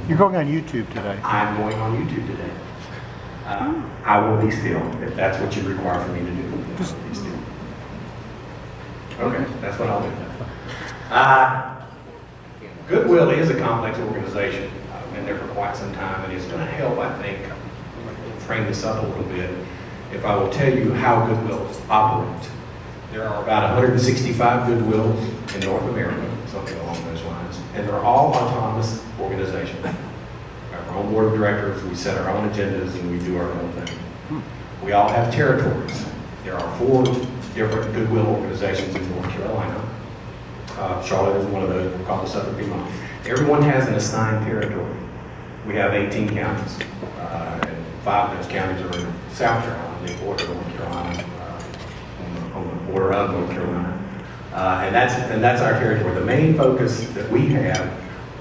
You're going on YouTube today. I'm going on YouTube today. I will be still, if that's what you require for me to do. Just be still. Okay, that's what I'll do. Goodwill is a complex organization. I've been there for quite some time, and it's going to help, I think, frame this up a little bit if I will tell you how Goodwill operates. There are about 165 Goodwills in North America, something along those lines, and they're all autonomous organizations. We have our own board of directors, we set our own agendas, and we do our own thing. We all have territories. There are 4 different Goodwill organizations in North Carolina. Charlotte is one of those. We call it Southern Piedmont. Everyone has an assigned territory. We have 18 counties, and 5 of those counties are in South Carolina, the border of North Carolina, on the border of North Carolina, and that's our territory. The main focus that we have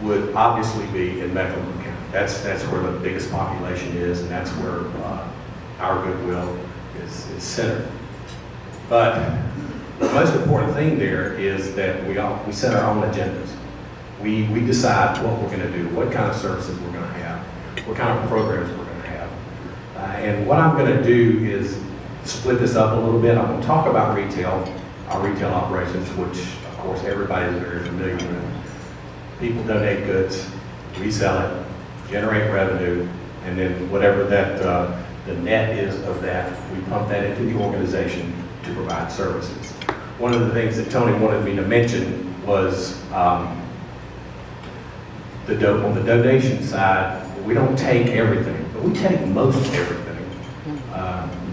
would obviously be in Mecklenburg County. That's where the biggest population is, and that's where our Goodwill is centered. But the most important thing there is that we set our own agendas. We decide what we're going to do, what kind of services we're going to have, what kind of programs we're going to have. And what I'm going to do is split this up a little bit. I'm going to talk about retail, our retail operations, which of course everybody is very familiar with. People donate goods, we sell it, generate revenue, and then whatever that the net is of that, we pump that into the organization to provide services. One of the things that Tony wanted me to mention was on the donation side, we don't take everything, but we take most of everything.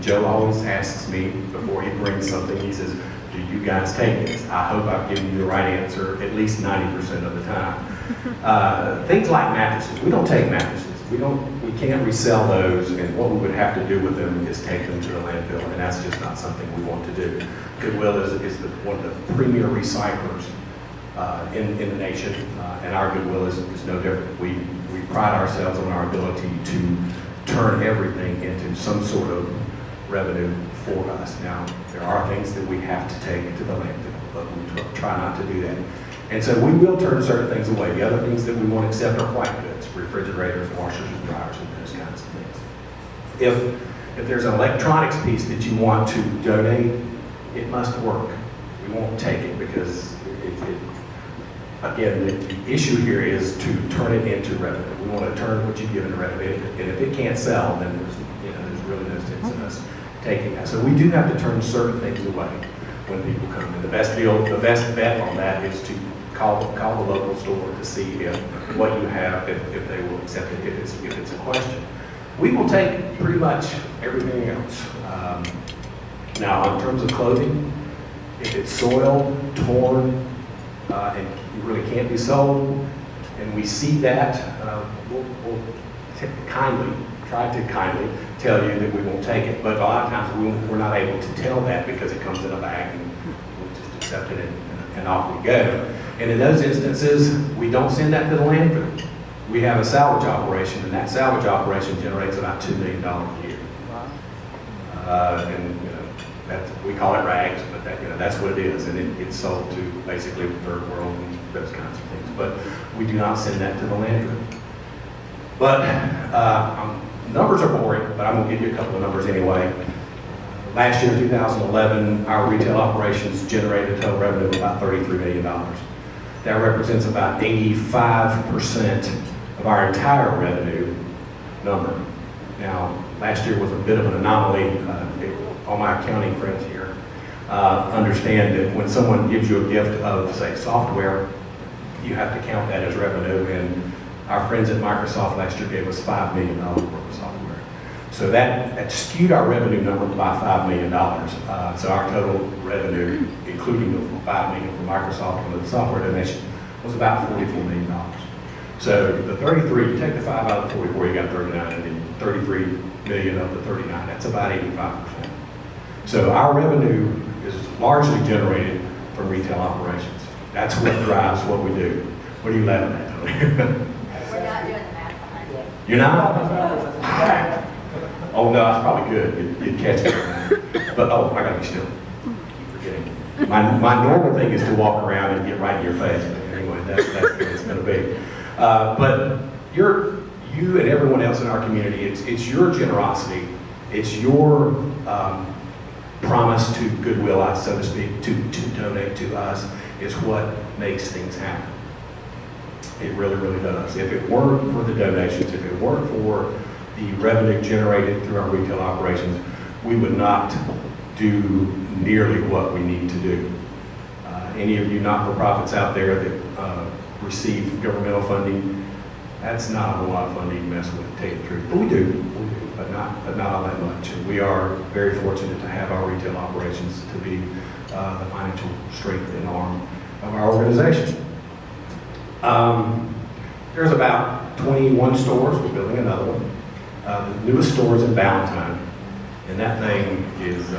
Joe always asks me before he brings something, he says, do you guys take this? I hope I've given you the right answer at least 90% of the time. Things like mattresses, we don't take mattresses. We can't resell those, and what we would have to do with them is take them to the landfill, and that's just not something we want to do. Goodwill is one of the premier recyclers in the nation, and our Goodwill is no different. We pride ourselves on our ability to turn everything into some sort of revenue for us. Now, there are things that we have to take to the landfill, but we try not to do that. And so we will turn certain things away. The other things that we won't accept are white goods, refrigerators, washers, and dryers, and those kinds of things. If there's an electronics piece that you want to donate, it must work. We won't take it because, again, the issue here is to turn it into revenue. We want to turn what you give into revenue, and if it can't sell, then there's really no sense in us taking that. So we do have to turn certain things away when people come. And the best bet on that is to call the local store to see if what you have, if they will accept it, if it's a question. We will take pretty much everything else. Now, in terms of clothing, if it's soiled, torn, and really can't be sold, and we see that, we'll try to kindly tell you that we won't take it. But a lot of times we're not able to tell that because it comes in a bag and we'll just accept it and off we go. And in those instances, we don't send that to the landfill. We have a salvage operation, and that salvage operation generates about $2 million a year. And we call it rags, but that's what it is, and it's sold to basically the third world and those kinds of things. But we do not send that to the landfill. But numbers are boring, but I'm going to give you a couple of numbers anyway. Last year, 2011, our retail operations generated a total revenue of about $33 million. That represents about 85% of our entire revenue number. Now, last year was a bit of an anomaly. All my accounting friends here understand that when someone gives you a gift of, say, software, you have to count that as revenue, and our friends at Microsoft last year gave us $5 million worth of software. So that skewed our revenue number by $5 million. So our total revenue, including the $5 million from Microsoft and the software donation, was about $44 million. So the 33, you take the 5 out of the 44, you got 39, and then 33 million of the 39, that's about 85%. So our revenue is largely generated from retail operations. That's what drives what we do. What are you laughing at, Tony? We're not doing the math behind it. You're not? Oh no, that's probably good. You'd catch me. But I gotta be still. Keep forgetting. My normal thing is to walk around and get right in your face. But anyway, that's what it's gonna be. But you and everyone else in our community, it's your generosity, it's your promise to goodwill, so to speak, to donate to us, is what makes things happen. It really, really does. If it weren't for the donations, if it weren't for the revenue generated through our retail operations, we would not do nearly what we need to do. Any of you not-for-profits out there that receive governmental funding, that's not a whole lot of funding to mess with, to tell you the truth. But we do, but not all that much. And we are very fortunate to have our retail operations to be the financial strength and arm of our organization. There's about 21 stores. We're building another one. The newest store is in Ballantyne, and that thing is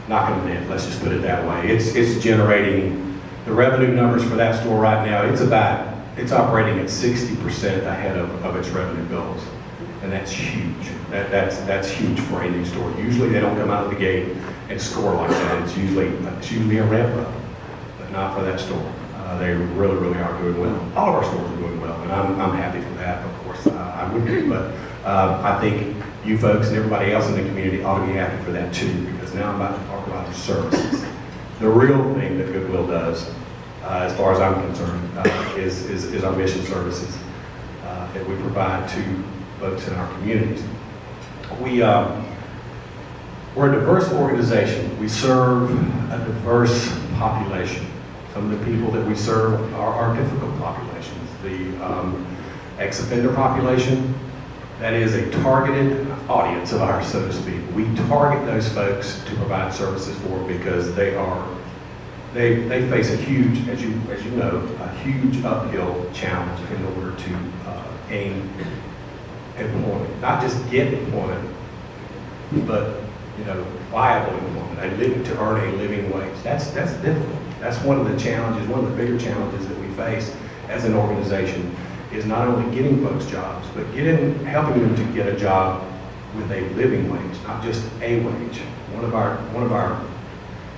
knocking the net, let's just put it that way. It's generating, the revenue numbers for that store right now, it's operating at 60% ahead of its revenue goals. And that's huge. That's huge for any store. Usually they don't come out of the gate and score like that. It's usually a ramp up, but not for that store. They really, really are doing well. All of our stores are doing well, and I'm happy for that. Of course, I would be, but I think you folks and everybody else in the community ought to be happy for that too, because now I'm about to talk about the services. The real thing that Goodwill does, as far as I'm concerned, is our mission services that we provide to folks in our communities. We're a diverse organization. We serve a diverse population. Some of the people that we serve are difficult populations. The ex-offender population, that is a targeted audience of ours, so to speak. We target those folks to provide services for because they face a huge, as you know, a huge uphill challenge in order to gain employment. Not just get employment, but viable employment, to earn a living wage. That's difficult. That's one of the challenges, one of the bigger challenges that we face as an organization, is not only getting folks jobs, but helping them to get a job with a living wage, not just a wage. One of our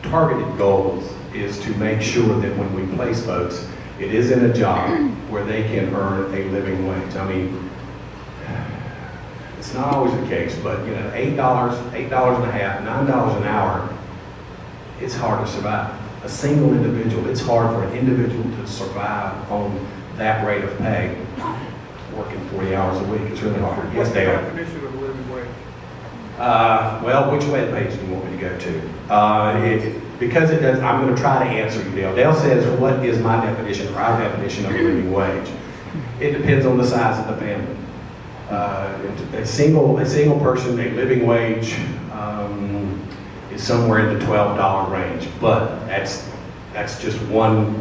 targeted goals is to make sure that when we place folks, it is in a job where they can earn a living wage. I mean, it's not always the case, but $8 and a half, $9 an hour, it's hard to survive. A single individual, it's hard for an individual to survive on that rate of pay, working 40 hours a week. It's really hard. Yes, Dale. What's the definition of a living wage? Well, which web page do you want me to go to? Because it does, I'm going to try to answer you, Dale. Dale says, what is my definition, or our definition of a living wage? It depends on the size of the family. A single person, a living wage is somewhere in the $12 range, but that's just one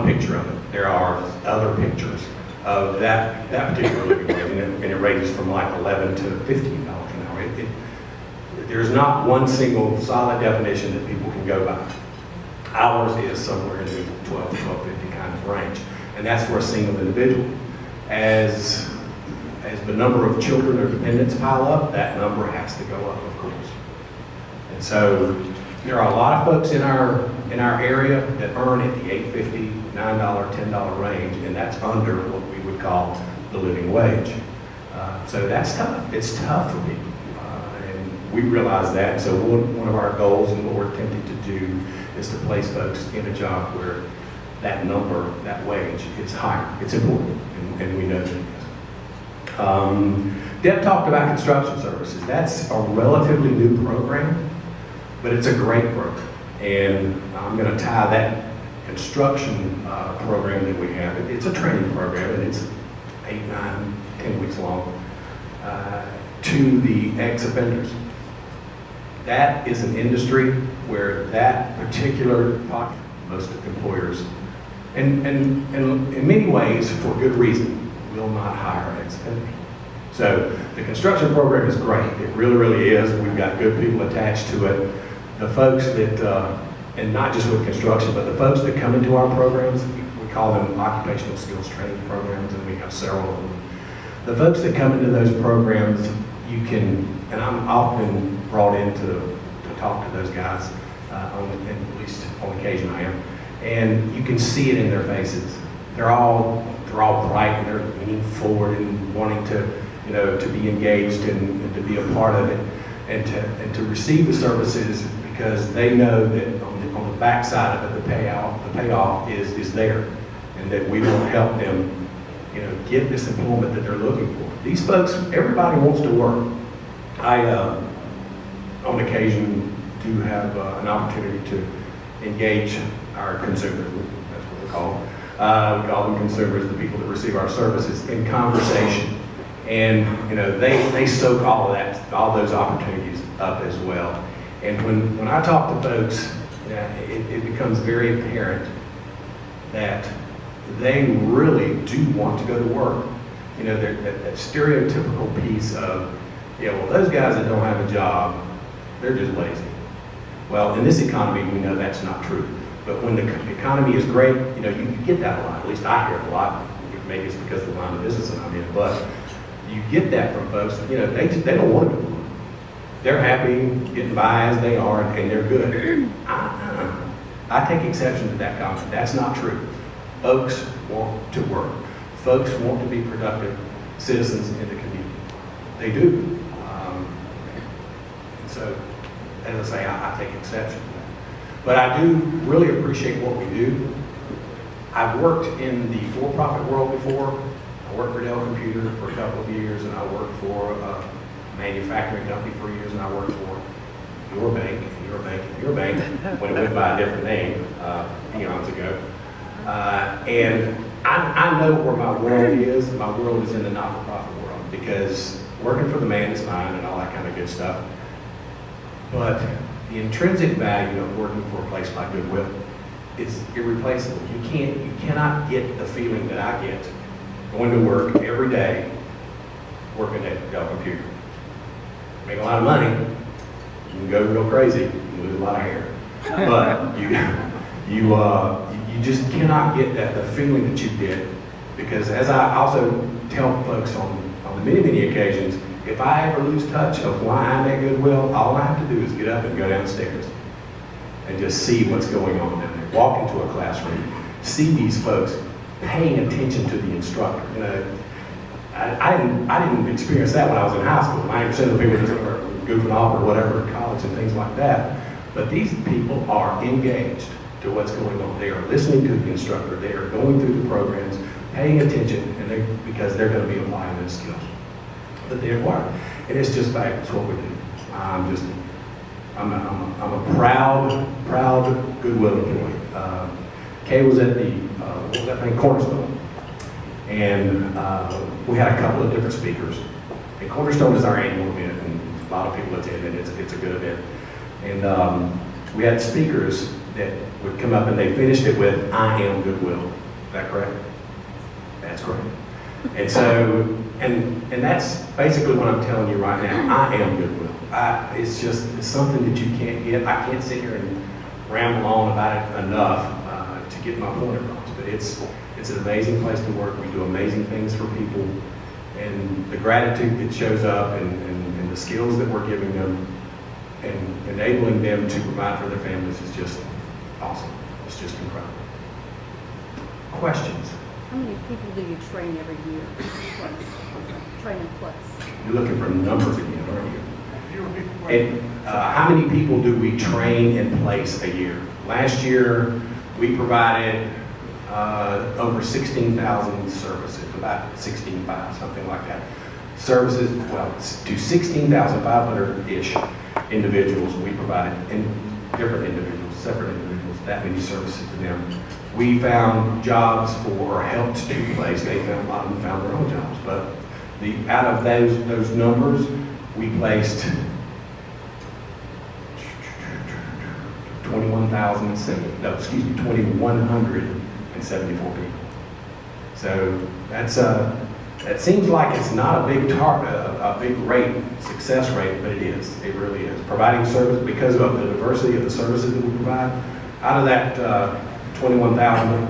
picture of it. There are other pictures of that particular living wage, and it ranges from like $11 to $15 an hour. There's not one single solid definition that people can go by. Ours is somewhere in the $12 to $12.50 kind of range, and that's for a single individual. As the number of children or dependents pile up, that number has to go up, of course. And so there are a lot of folks in our area that earn at the $8.50, $9, $10 range, and that's under what we would call the living wage. So that's tough. It's tough for people, and we realize that. So one of our goals and what we're attempting to do is to place folks in a job where that number, that wage, is higher. It's important, and we know that it is. Deb talked about construction services. That's a relatively new program, but it's a great program. And I'm going to tie that construction program that we have. It's a training program, and it's 8, 9, 10 weeks long, to the ex-offenders. That is an industry where that particular pocket, most employers, and in many ways, for good reason, will not hire ex-offenders. So the construction program is great. It really, really is. We've got good people attached to it. The folks that, and not just with construction, but the folks that come into our programs, we call them occupational skills training programs, and we have several of them. The folks that come into those programs, you can, and I'm often brought in to talk to those guys, at least on occasion I am, and you can see it in their faces. They're all they're all bright and they're leaning forward and wanting to, to be engaged and to be a part of it and to receive the services because they know that on the backside of it, the payoff is there, and that we will help them, get this employment that they're looking for. These folks, everybody wants to work. I, on occasion, do have an opportunity to engage our consumers. That's what we call them. We call them consumers, the people that receive our services, in conversation. And they soak all those opportunities up as well. And when I talk to folks, it becomes very apparent that they really do want to go to work. That stereotypical piece of, well, those guys that don't have a job, they're just lazy. Well, in this economy, we know that's not true. But when the economy is great, you get that a lot. At least I hear it a lot. Maybe it's because of the line of business that I'm in, but you get that from folks. They don't want to do it. They're happy getting by as they are, and they're good. I take exception to that comment. That's not true. Folks want to work. Folks want to be productive citizens in the community. They do. And so, as I say, I take exception to that. But I do really appreciate what we do. I've worked in the for-profit world before. I worked for Dell Computer for a couple of years, and I worked for a manufacturing company for years, and I worked for your bank, when it went by a different name eons ago. And I know where my world is. My world is in the not-for-profit world, because working for the man is fine and all that kind of good stuff. But the intrinsic value of working for a place like Goodwill is irreplaceable. You cannot get the feeling that I get going to work every day, working at Dell Computer. Make a lot of money, you can go crazy, you can lose a lot of hair. But you just cannot get the feeling that you get, because as I also tell folks on the many occasions, if I ever lose touch of why I'm at Goodwill, all I have to do is get up and go downstairs and just see what's going on down there. Walk into a classroom, see these folks paying attention to the instructor. I didn't experience that when I was in high school. 90% of the people just were goofing off or whatever in college and things like that. But these people are engaged to what's going on. They are listening to the instructor. They are going through the programs, paying attention, and because they're going to be applying those skills that they acquire. And it's just fabulous what we do. I'm a proud Goodwill employee. Kay was at the what was that thing, Cornerstone, and we had a couple of different speakers. And Cornerstone is our annual event, and a lot of people attend it. It's a good event. And we had speakers that would come up and they finished it with, "I am Goodwill." Is that correct? That's correct. And so, and that's basically what I'm telling you right now. I am Goodwill. It's something that you can't get. I can't sit here and ramble on about it enough to get my point across. But it's an amazing place to work. We do amazing things for people, and the gratitude that shows up, and the skills that we're giving them, and enabling them to provide for their families is just awesome. It's just incredible. Questions? How many people do you train every year? Train in place. You're looking for numbers again, aren't you? And how many people do we train in place a year? Last year, we provided over 16,000 services, about 16,500, something like that. Services, well, to 16,500-ish individuals we provided, and different individuals, separate individuals, that many services to them. We found jobs for, or helped to place. They found, a lot of them found their own jobs, but out of those numbers, we placed 2,174 people. So that seems like it's not a big rate, success rate, but it is. It really is. Providing service, because of the diversity of the services that we provide, out of that 21,000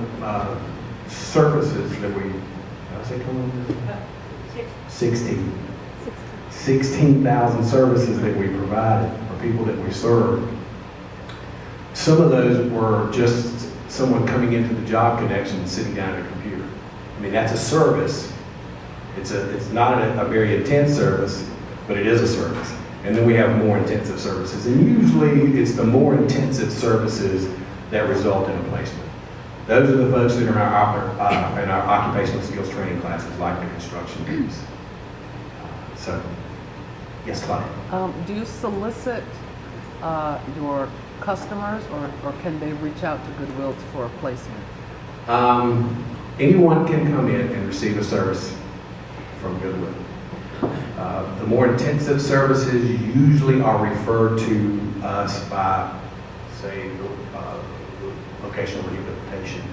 services that we, did I say 21,000? 16,000 services that we provided for people that we served. Some of those were just someone coming into the job connection and sitting down at a computer. I mean, that's a service. It's not a very intense service, but it is a service. And then we have more intensive services. And usually it's the more intensive services that result in a placement. Those are the folks that are in our occupational skills training classes, like the construction piece. So, yes, Claudia. Do you solicit your customers, or can they reach out to Goodwill for a placement? Anyone can come in and receive a service from Goodwill. The more intensive services usually are referred to us by, say, vocational rehabilitation,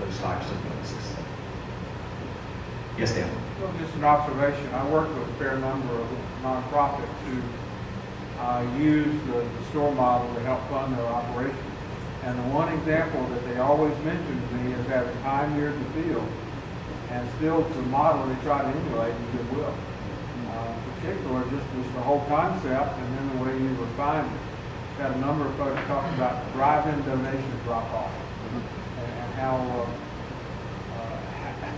those types of places. Yes, Dan? Well, just an observation. I work with a fair number of nonprofits who use the store model to help fund their operation. And the one example that they always mention to me is having pioneered the field, and still to model they try to emulate in Goodwill. Particular, just the whole concept, and then the way you refine it. Had a number of folks talk about drive-in donation drop-off, and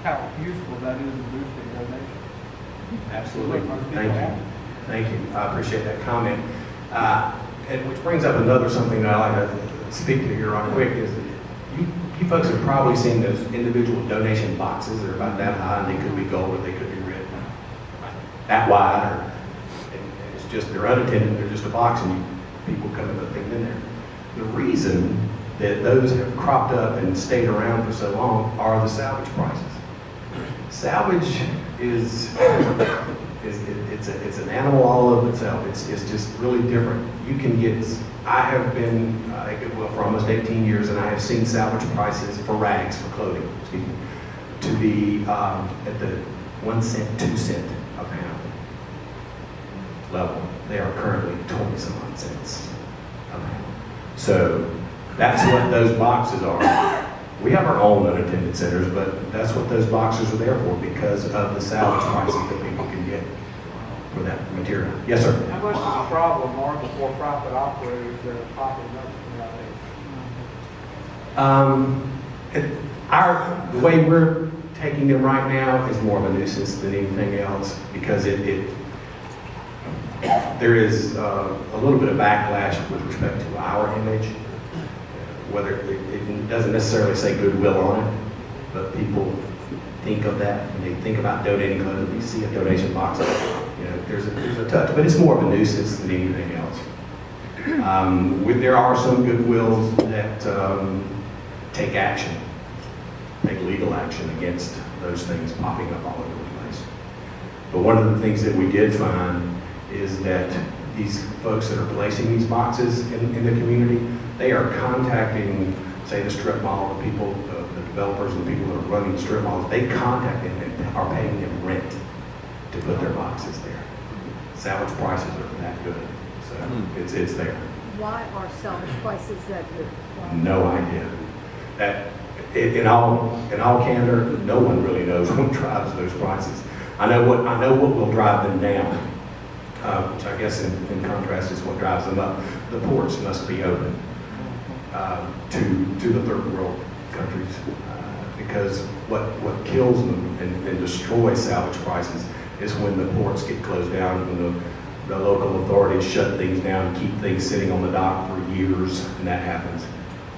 how useful that is in boosting donations. Absolutely. Thank you. Thank you. I appreciate that comment. And which brings up another something that I like to speak to here on quick is that you folks have probably seen those individual donation boxes. They're about that high, and they could be gold or they could be red. That wide, or and it's just, they're unattended, they're just a box, and people come and put things in there. The reason that those have cropped up and stayed around for so long are the salvage prices. Salvage is it's an animal all of itself. It's just really different. You can get, I have been at Goodwill for almost 18 years, and I have seen salvage prices for rags, for clothing, excuse me, to be at the 1 cent, 2 cent a pound level. They are currently 20-some odd cents a pound. So that's what those boxes are. We have our own unattended centers, but that's what those boxes are there for, because of the salvage prices that people can get for that material. Yes, sir? How much of a problem are the for-profit operators that are popping up nowadays? The way we're taking them right now is more of a nuisance than anything else, because there is a little bit of backlash with respect to our image. Whether it doesn't necessarily say Goodwill on it, but people think of that when they think about donating clothes. You see a donation box, there's a touch, but it's more of a nuisance than anything else. There are some Goodwills that take action, take legal action against those things popping up all over the place. But one of the things that we did find is that these folks that are placing these boxes in the community, they are contacting, say, the strip mall, the people, the developers and the people that are running the strip malls. They contact them and are paying them rent to put their boxes there. Salvage prices are that good, so it's there. Why are salvage prices that good? Why? No idea. That in all candor, no one really knows what drives those prices. I know what will drive them down, which I guess in contrast is what drives them up. The ports must be open to the third world countries, because what kills them and destroys salvage prices is when the ports get closed down, when the local authorities shut things down and keep things sitting on the dock for years, and that happens.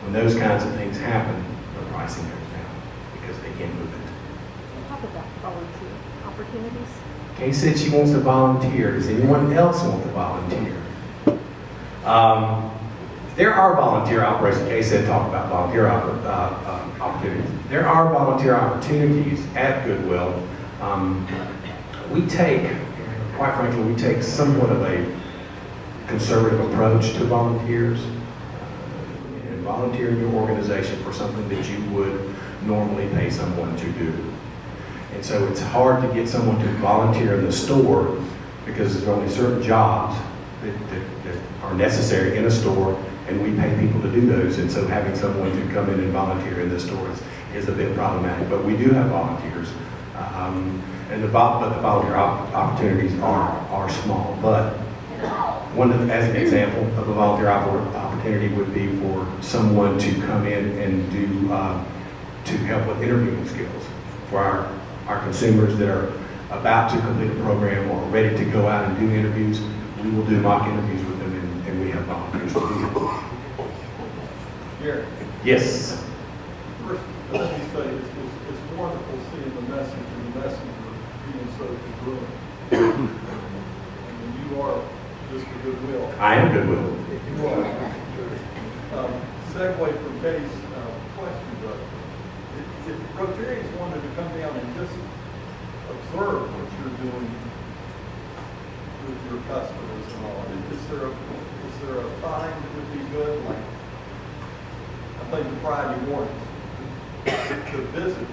When those kinds of things happen, the pricing goes down because they can't move it. Talk about volunteer opportunities. Kay said she wants to volunteer. Does anyone else want to volunteer? There are volunteer operations. Kay said talk about volunteer opportunities. There are volunteer opportunities at Goodwill. Quite frankly, we take somewhat of a conservative approach to volunteers. And volunteer in your organization for something that you would normally pay someone to do. And so it's hard to get someone to volunteer in the store because there's only certain jobs that are necessary in a store, and we pay people to do those. And so having someone to come in and volunteer in the store is a bit problematic. But we do have volunteers, and the volunteer opportunities are small. But as an example of a volunteer opportunity would be for someone to come in and do to help with interviewing skills. for our consumers that are about to complete a program or ready to go out and do interviews. We will do mock interviews with them, and we have volunteers to do it. Gary, Yes. first, let me say, it's wonderful seeing the message and the messenger being so congruent. And you are just a goodwill. I am Goodwill. You are. Segue from Katie's question, though. If Rotarians wanted to come down and just observe what you're doing with your customers and all, is there a time that would be good, like, I think Friday mornings, to visit?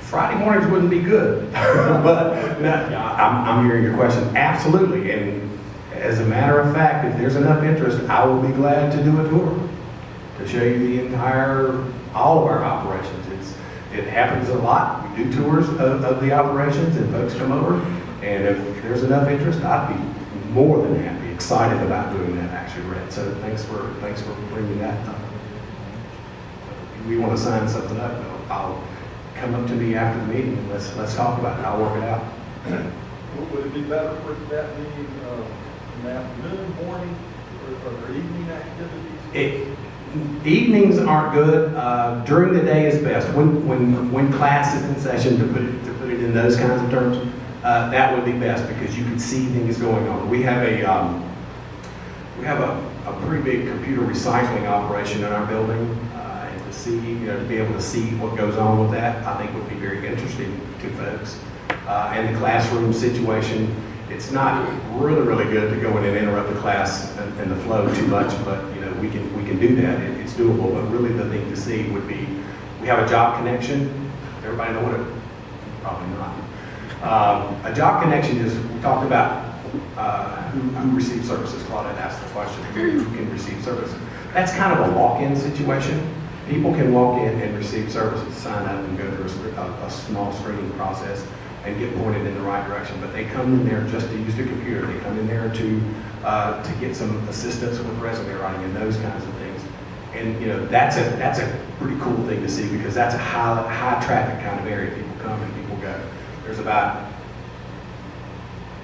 Friday mornings wouldn't be good, but no, I'm hearing your question. Absolutely, and as a matter of fact, if there's enough interest, I will be glad to do a tour to show you all of our operations. It happens a lot. We do tours of the operations, and folks come over, and if there's enough interest, I'd be more than happy, excited about doing that, actually, Red. So thanks for bringing that up. If we want to sign something up, I'll come up to me after the meeting and let's talk about it. I'll work it out. Would it be better for that meeting in the afternoon, morning, or are there evening activities? Evenings aren't good. During the day is best. When class is in session, to put it in those kinds of terms, that would be best because you can see things going on. We have a pretty big computer recycling operation in our building, and to be able to see what goes on with that, I think would be very interesting to folks. And the classroom situation, it's not really good to go in and interrupt the class and the flow too much, but we can do that. It's doable. But really, the thing to see would be we have a job connection. Everybody know what it? Probably not. A job connection is we talked about who receives services. Claudette asked the question: who can receive services? That's kind of a walk-in situation. People can walk in and receive services, sign up, and go through a small screening process and get pointed in the right direction. But they come in there just to use the computer. They come in there to get some assistance with resume writing and those kinds of things. And that's a pretty cool thing to see because that's a high traffic kind of area. People come and people go. There's about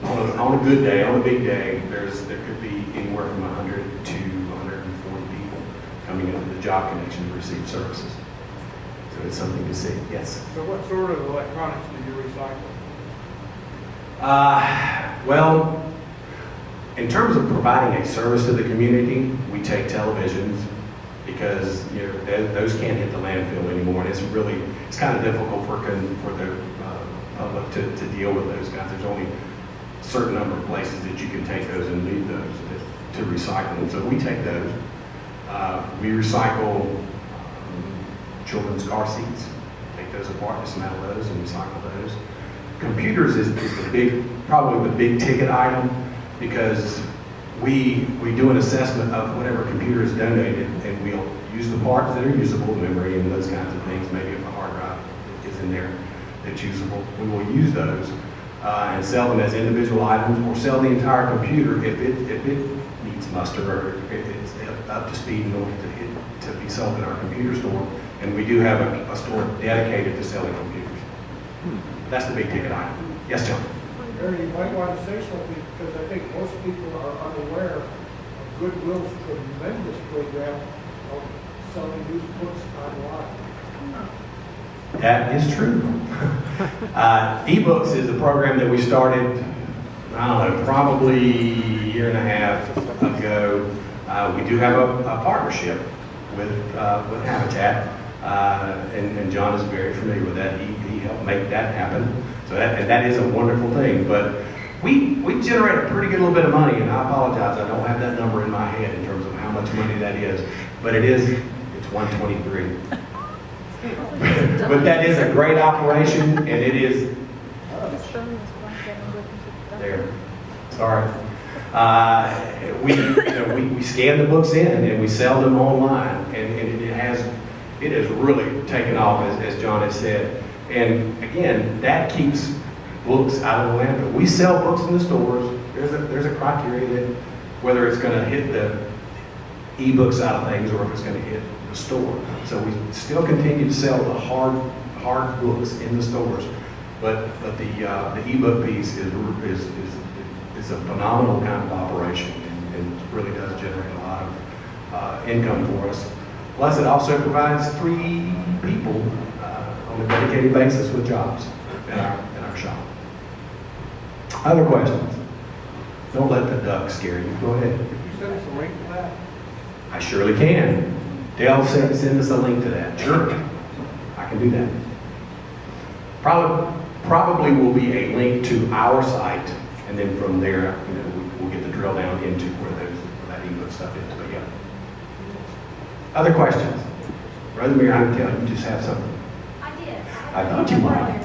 on a good day, on a big day, there could be anywhere from 100 to 140 people coming into the job connection to receive services. So it's something to see. Yes. So what sort of electronics do you recycle? Well, in terms of providing a service to the community, we take televisions because those can't hit the landfill anymore, and it's kind of difficult for the public to deal with those guys. There's only a certain number of places that you can take those and leave those to recycle them. So we take those. We recycle children's car seats, take those apart, dismantle those, and recycle those. Computers is probably the big ticket item because we do an assessment of whatever computer is donated, and we'll use the parts that are usable, memory and those kinds of things. Maybe if a hard drive is in there that's usable, we will use those and sell them as individual items, or sell the entire computer if it needs muster or if it's up to speed in order to be sold in our computer store. And we do have a store dedicated to selling computers. That's the big ticket item. Yes, John? Barry, you might want to say something, because I think most people are unaware of Goodwill's tremendous program of selling used books online. That is true. eBooks is a program that we started, I don't know, probably a year and a half ago. We do have a partnership with Habitat, and John is very familiar with that. He helped make that happen. So that is a wonderful thing. But we generate a pretty good little bit of money, and I apologize, I don't have that number in my head in terms of how much money that is. But it's 123. But that is a great operation, and it is there. Sorry. We scan the books in and we sell them online, and it has really taken off, as John has said. And again, that keeps books out of the landfill. We sell books in the stores. There's a criteria that whether it's going to hit the e-book side of things or if it's going to hit the store. So we still continue to sell the hard hard books in the stores. But the ebook piece is a phenomenal kind of operation and really does generate a lot of income for us. Plus, it also provides 3 people on a dedicated basis with jobs in our shop. Other questions? Don't let the duck scare you. Go ahead. Could you send us a link to that? I surely can. Dale send us a link to that. Sure, I can do that. Probably will be a link to our site, and then from there, we'll get the drill down into where that ebook stuff is. But yeah. Other questions? Brother Mayor, I can tell you just have something. I did. I thought you might.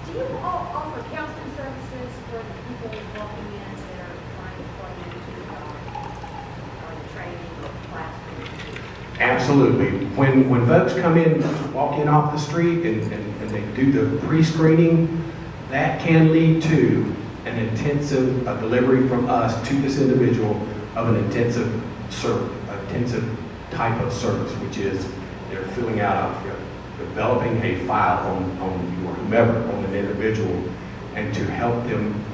Do you all offer counseling services for the people walking in that are trying to plug into the training classroom? Absolutely. When folks come in, walk in off the street, and they do the pre-screening, that can lead to an intensive delivery from us to this individual of an intensive type of service, which is they're filling out, developing a file on you or whomever, on an individual, and to help them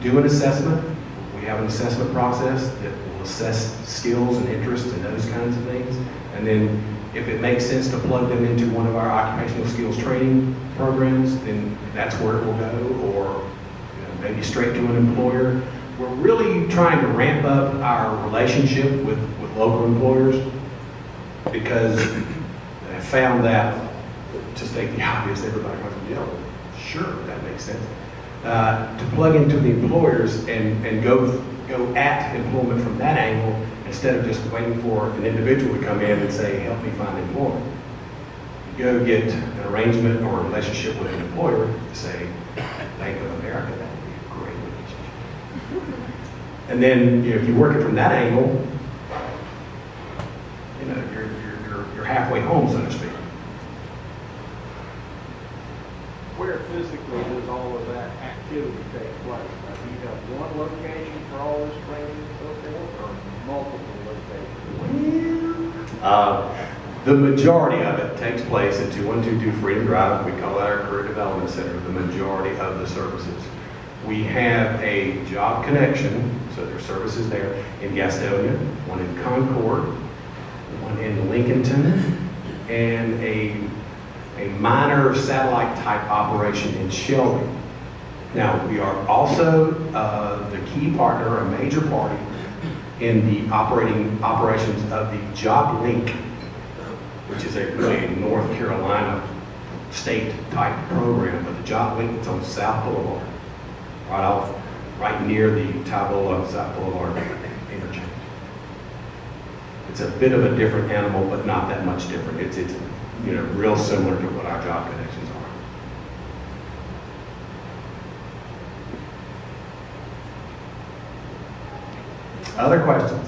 do an assessment. We have an assessment process that will assess skills and interests and those kinds of things. And then if it makes sense to plug them into one of our occupational skills training programs, then that's where it will go, or maybe straight to an employer. We're really trying to ramp up our relationship with local employers, because I found that, to state the obvious, everybody goes, yeah, sure, that makes sense. To plug into the employers and go at employment from that angle, instead of just waiting for an individual to come in and say, help me find employment. You go get an arrangement or a relationship with an employer, say, Bank of America, that would be a great relationship. And then, if you work it from that angle, you're halfway home, so to speak. Where physically does all of that activity take place? Do you have one location for all this training and so forth, or multiple locations? The majority of it takes place at 2122 Freedom Drive. We call that our Career Development Center, the majority of the services. We have a job connection, so there's services there in Gastonia, one in Concord, one in Lincolnton, and a minor satellite type operation in Shelby. Now, we are also the key partner, a major party in the operations of the Job Link, which is a really North Carolina state type program. But the Job Link is on South Boulevard, right near the Tybola South Boulevard interchange. It's a bit of a different animal, but not that much different. It's real similar to what our job connections are. Other questions?